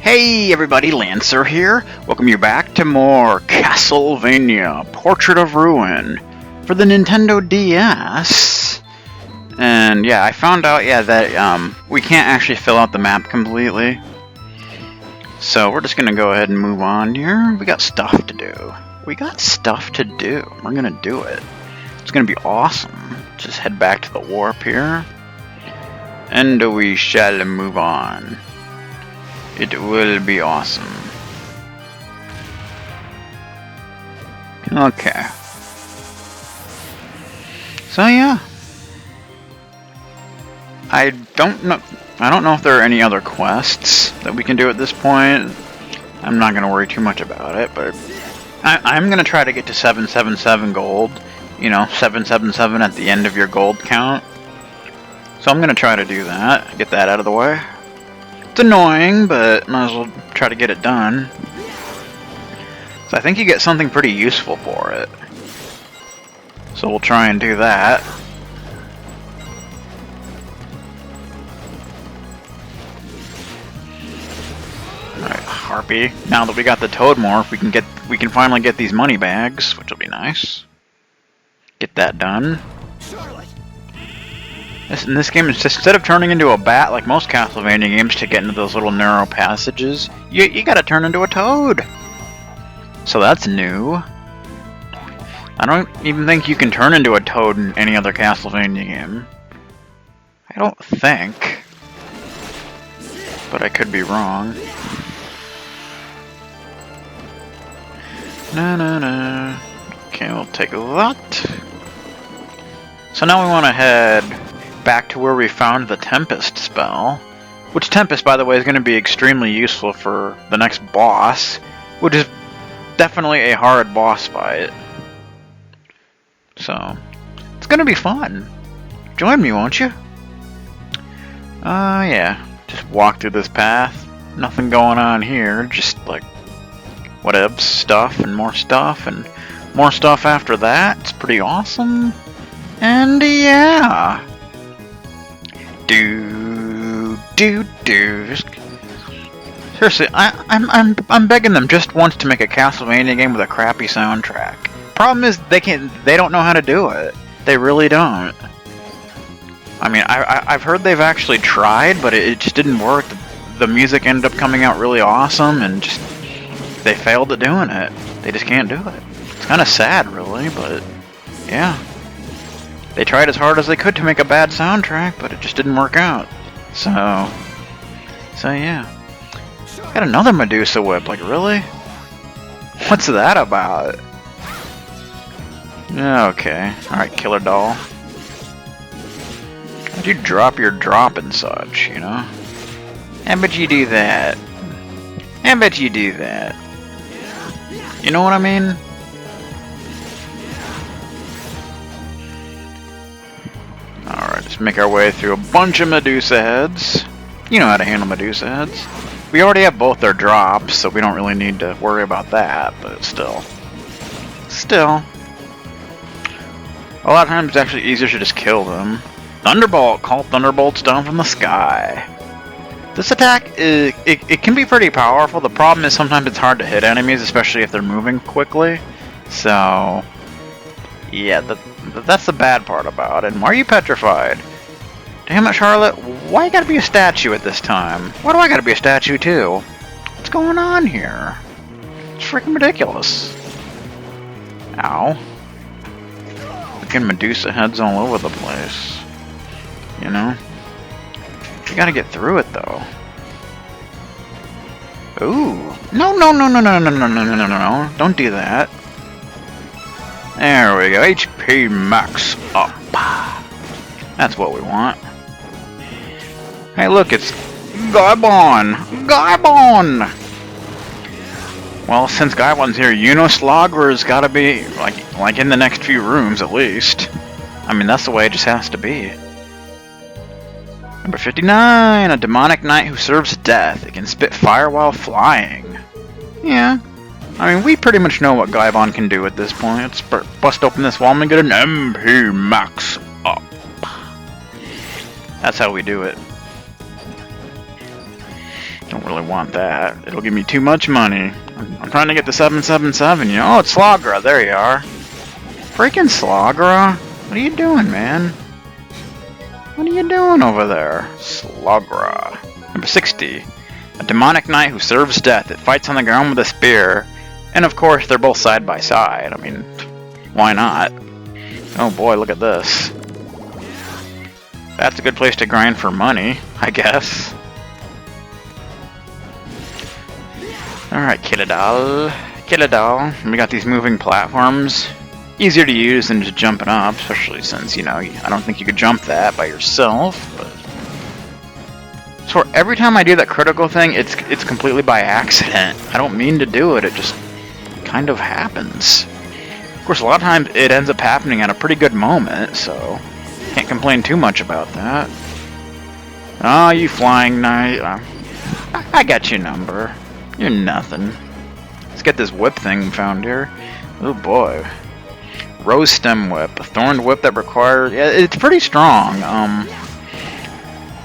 Hey everybody, Lancer here. Welcome you back to more Castlevania Portrait of Ruin for the Nintendo DS. And yeah, I found out that we can't actually fill out the map completely. So we're just gonna go ahead and move on here. We got stuff to do. We're gonna do it. It's gonna be awesome. Just head back to the warp here. And we shall move on. It will be awesome. Okay. So yeah. I don't know if there are any other quests that we can do at this point. I'm not going to worry too much about it, but I'm going to try to get to 777 gold. You know, 777 at the end of your gold count. So I'm going to try to do that. Get that out of the way. It's annoying, but might as well try to get it done. So I think you get something pretty useful for it. So we'll try and do that. Alright, Harpy. Now that we got the Toad Morph, we can finally get these money bags, which will be nice. Get that done. In this game, it's just, instead of turning into a bat like most Castlevania games to get into those little narrow passages, you gotta turn into a toad. So that's new. I don't even think you can turn into a toad in any other Castlevania game. I don't think. But I could be wrong. No. Okay, we'll take that. So now we want to head back to where we found the Tempest spell. Which Tempest, by the way, is going to be extremely useful for the next boss. Which is definitely a hard boss fight. So, it's going to be fun. Join me, won't you? Yeah. Just walk through this path. Nothing going on here. Just like, whatevs, stuff and more stuff after that. It's pretty awesome. And yeah. Seriously, I'm begging them just once to make a Castlevania game with a crappy soundtrack. Problem is they don't know how to do it. They really don't. I mean, I've heard they've actually tried, but it just didn't work. The music ended up coming out really awesome, and just they failed at doing it. They just can't do it. It's kind of sad, really, but yeah. They tried as hard as they could to make a bad soundtrack, but it just didn't work out. So yeah. Got another Medusa whip, like really? What's that about? Okay. Alright, Killer Doll. How'd you drop your drop and such, you know? How about you do that? How about you do that? You know what I mean? Alright, let's make our way through a bunch of Medusa heads. You know how to handle Medusa heads. We already have both their drops, so we don't really need to worry about that, but still. A lot of times it's actually easier to just kill them. Thunderbolt! Call thunderbolts down from the sky. This attack, it can be pretty powerful. The problem is sometimes it's hard to hit enemies, especially if they're moving quickly. So, yeah, that's the bad part about it. Why are you petrified? Damn it, Charlotte. Why you gotta be a statue at this time? Why do I gotta be a statue too? What's going on here? It's freaking ridiculous. Ow. Freaking Medusa heads all over the place. You know? You gotta get through it though. Ooh. No. Don't do that. There we go. HP max up. That's what we want. Hey, look, it's Gaibon! Well, since Gaibon's here, Slogger's gotta be, like in the next few rooms, at least. I mean, that's the way it just has to be. Number 59, a demonic knight who serves death. It can spit fire while flying. Yeah. I mean, we pretty much know what Gaibon can do at this point. Let's bust open this wall and get an MP max up. That's how we do it. Don't really want that. It'll give me too much money. I'm trying to get to 777, you know? Oh, it's Slagra. There you are. Freaking Slagra. What are you doing, man? What are you doing over there? Slagra. Number 60. A demonic knight who serves death. It fights on the ground with a spear. And of course, they're both side by side. I mean, why not? Oh boy, look at this. That's a good place to grind for money, I guess. Alright, Killadal. Killadal. We got these moving platforms. Easier to use than just jumping up, especially since, you know, I don't think you could jump that by yourself, but... So every time I do that critical thing, it's completely by accident. I don't mean to do it, it just kind of happens. Of course, a lot of times it ends up happening at a pretty good moment, so... Can't complain too much about that. Oh, you flying knight. I got your number. You're nothing. Let's get this whip thing we found here. Oh boy. Rose stem whip. A thorned whip that requires... Yeah, it's pretty strong.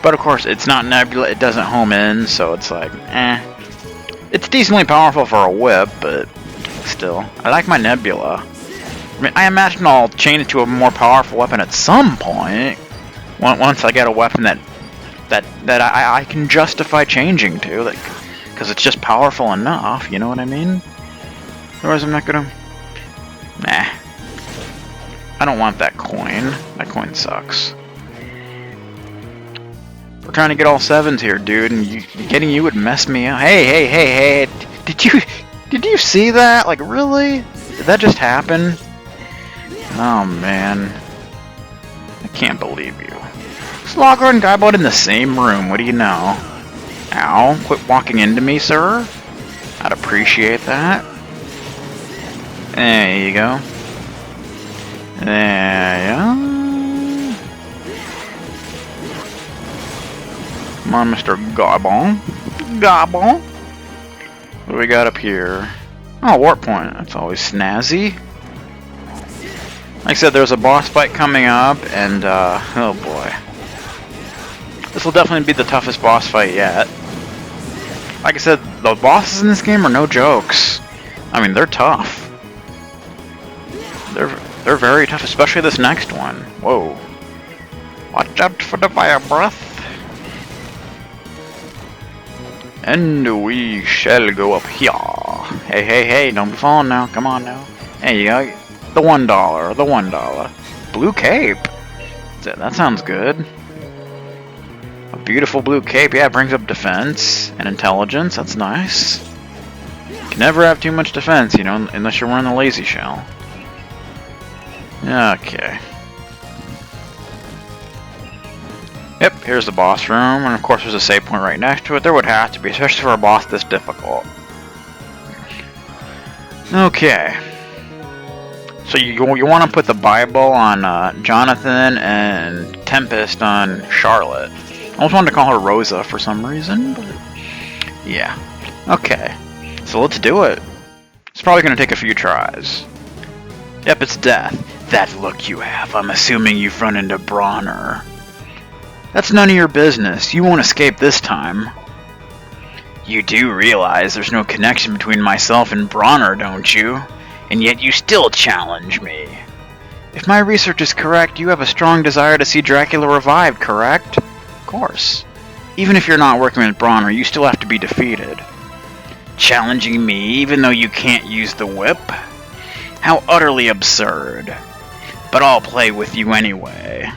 But of course, it's not nebula. It doesn't home in, so it's like, eh. It's decently powerful for a whip, but still. I like my nebula. I mean, I imagine I'll change it to a more powerful weapon at some point. Once I get a weapon that I can justify changing to, like, because it's just powerful enough. You know what I mean? Otherwise, I'm not gonna. Nah. I don't want that coin. That coin sucks. We're trying to get all 7s here, dude, and getting you would mess me up. Hey! Did you see that? Like, really? Did that just happen? Oh man, I can't believe you. Slogger and Guybolt in the same room. What do you know? Ow! Quit walking into me, sir. I'd appreciate that. There you go. There you go. Come on, Mr. Garbon. Garbon. What do we got up here? Oh, warp point. That's always snazzy. Like I said, there's a boss fight coming up, and, oh boy. This will definitely be the toughest boss fight yet. Like I said, the bosses in this game are no jokes. I mean, they're tough. They're very tough, especially this next one. Whoa. Watch out for the fire breath. And we shall go up here. Hey, don't be falling now. Come on now. There you go. The $1. The $1. Blue cape. That sounds good. A beautiful blue cape. Yeah, it brings up defense and intelligence. That's nice. Can never have too much defense, you know, unless you're wearing the lazy shell. Okay. Yep, here's the boss room, and of course there's a save point right next to it. There would have to be, especially for a boss this difficult. Okay. So you want to put the Bible on Jonathan and Tempest on Charlotte. I almost wanted to call her Rosa for some reason, but yeah. Okay. So let's do it. It's probably going to take a few tries. Yep, it's death. That look you have, I'm assuming you've run into Bronner. That's none of your business. You won't escape this time. You do realize there's no connection between myself and Bronner, don't you? And yet you still challenge me. If my research is correct, you have a strong desire to see Dracula revived, correct? Of course. Even if you're not working with Bronner, you still have to be defeated. Challenging me even though you can't use the whip? How utterly absurd. But I'll play with you anyway.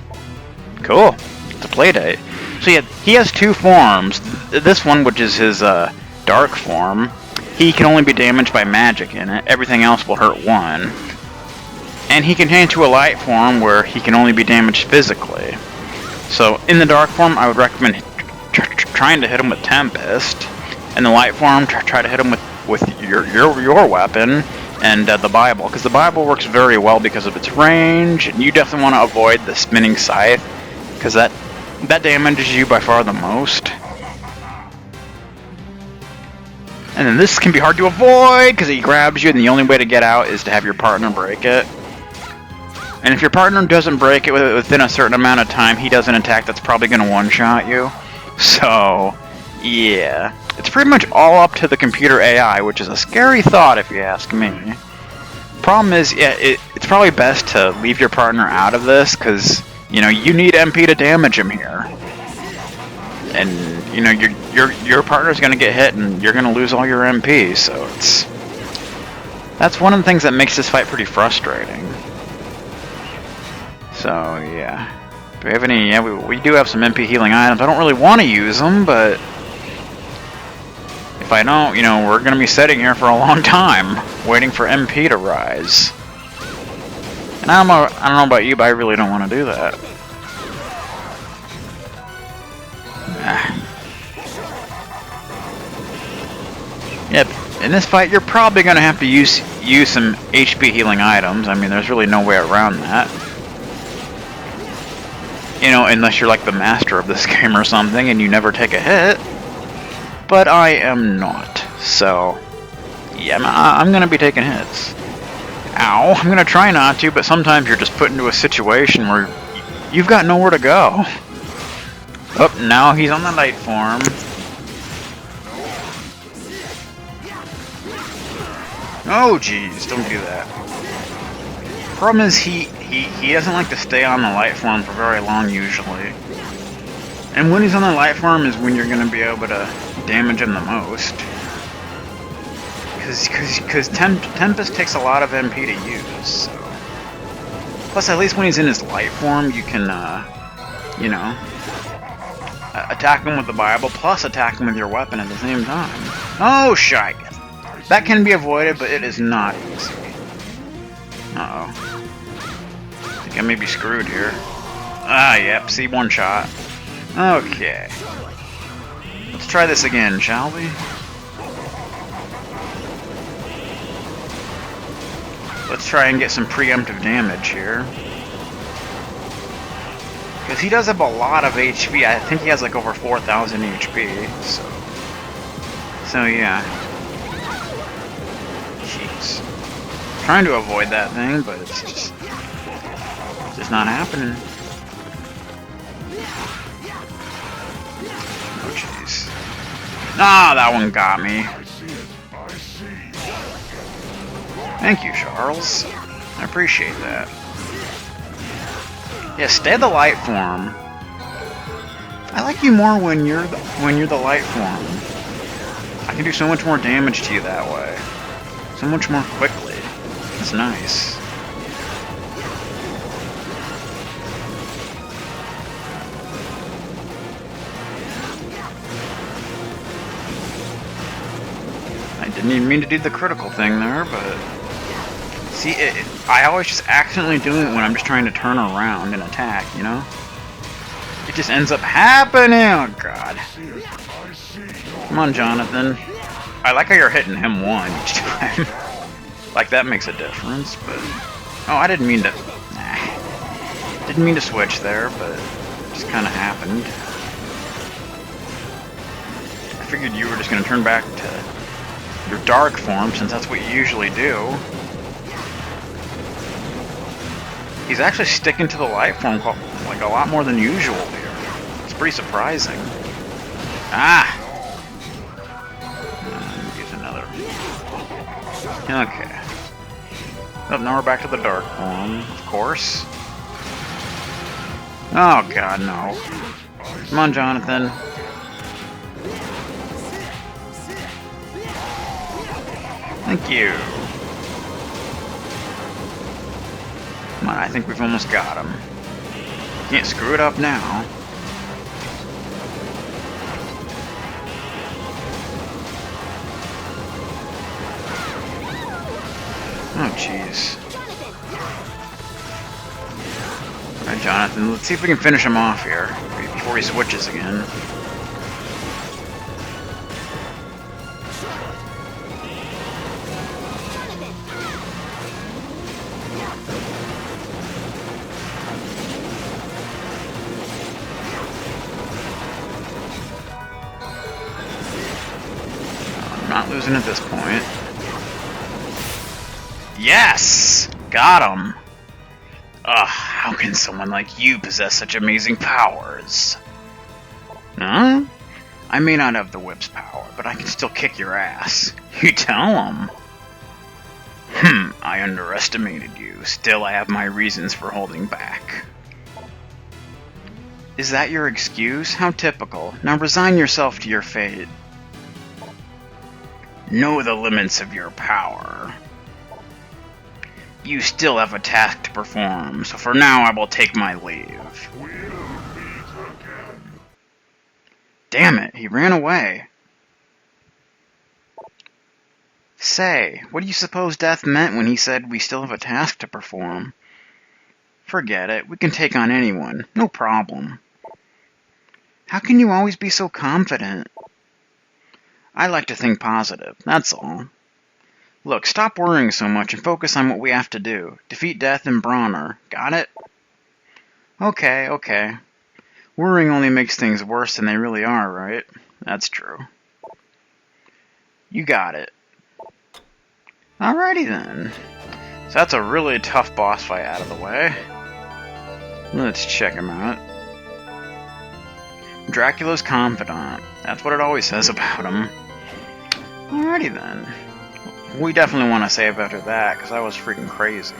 Cool. It's a playdate. So yeah, he has two forms. This one, which is his dark form, he can only be damaged by magic in it. Everything else will hurt one. And he can change to a light form where he can only be damaged physically. So in the dark form, I would recommend trying to hit him with Tempest. In the light form, try to hit him with your weapon and the Bible, because the Bible works very well because of its range. And you definitely want to avoid the spinning scythe, because that damages you by far the most. And then this can be hard to avoid because he grabs you, and the only way to get out is to have your partner break it. And if your partner doesn't break it within a certain amount of time, he does an attack that's probably going to one-shot you. So, yeah. It's pretty much all up to the computer AI, which is a scary thought if you ask me. Problem is, yeah, it's probably best to leave your partner out of this, because, you know, you need MP to damage him here. And, you know, your partner's gonna get hit and you're gonna lose all your MP, so that's one of the things that makes this fight pretty frustrating. So, yeah. Do we have any... Yeah, we do have some MP healing items. I don't really want to use them, but... If I don't, you know, we're going to be sitting here for a long time, waiting for MP to rise. And I don't know about you, but I really don't want to do that. Yep, in this fight, you're probably going to have to use some HP healing items. I mean, there's really no way around that. You know, unless you're like the master of this game or something and you never take a hit. But I am not. So, yeah, I'm going to be taking hits. Ow, I'm going to try not to, but sometimes you're just put into a situation where you've got nowhere to go. Oh, now he's on the light form. Oh, jeez, don't do that. Problem is, he doesn't like to stay on the light form for very long, usually. And when he's on the light form is when you're going to be able to damage him the most. Because Tempest takes a lot of MP to use, so. Plus, at least when he's in his light form, you can, you know, attack him with the Bible, plus attack him with your weapon at the same time. Oh, shite! That can be avoided, but it is not easy. Uh-oh. I think I may be screwed here. Ah, yep, see, one shot. Okay. Let's try this again, shall we? Let's try and get some preemptive damage here. Because he does have a lot of HP. I think he has like over 4,000 HP, so yeah. Jeez. Trying to avoid that thing, but it's just not happening. Oh jeez. Ah, that one got me. Thank you, Charles. I appreciate that. Yeah, stay the light form. I like you more when you're the light form. I can do so much more damage to you that way. So much more quickly. It's nice. I didn't even mean to do the critical thing there, but... See, I always just accidentally do it when I'm just trying to turn around and attack, you know? It just ends up happening! Oh, God. Come on, Jonathan. I like how you're hitting him one each time. Like, that makes a difference, but... Oh, I didn't mean to... Nah. Didn't mean to switch there, but it just kind of happened. I figured you were just going to turn back to your dark form, since that's what you usually do. He's actually sticking to the light form like a lot more than usual here. It's pretty surprising. Ah! Use another. Okay. Oh, now we're back to the dark form, of course. Oh god, no. Come on, Jonathan. Thank you. Come on, I think we've almost got him. Can't screw it up now. Oh, jeez. Alright, Jonathan, let's see if we can finish him off here before he switches again. Not losing at this point. Yes! Got him! Ugh, how can someone like you possess such amazing powers? Huh? I may not have the whip's power, but I can still kick your ass. You tell him. I underestimated you. Still, I have my reasons for holding back. Is that your excuse? How typical. Now resign yourself to your fate. Know the limits of your power. You still have a task to perform, so for now I will take my leave. We'll meet again. Damn it, he ran away. Say, what do you suppose Death meant when he said we still have a task to perform? Forget it, we can take on anyone, no problem. How can you always be so confident? I like to think positive, that's all. Look, stop worrying so much and focus on what we have to do. Defeat Death and Bronner, got it? Okay. Worrying only makes things worse than they really are, right? That's true. You got it. Alrighty then. So that's a really tough boss fight out of the way. Let's check him out. Dracula's confidant. That's what it always says about him. Alrighty then. We definitely want to save after that, because that was freaking crazy.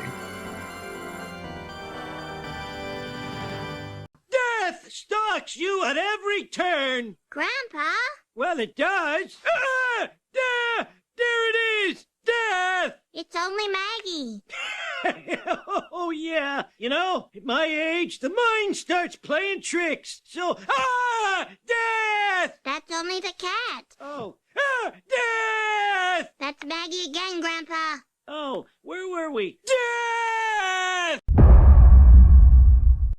Death stalks you at every turn. Grandpa? Well, it does. Ah! There it is! Death! It's only Maggie. Oh, yeah. You know, at my age, the mind starts playing tricks. So, Death! That's only the cat. Oh, Death! That's Maggie again, Grandpa. Oh, where were we? Death!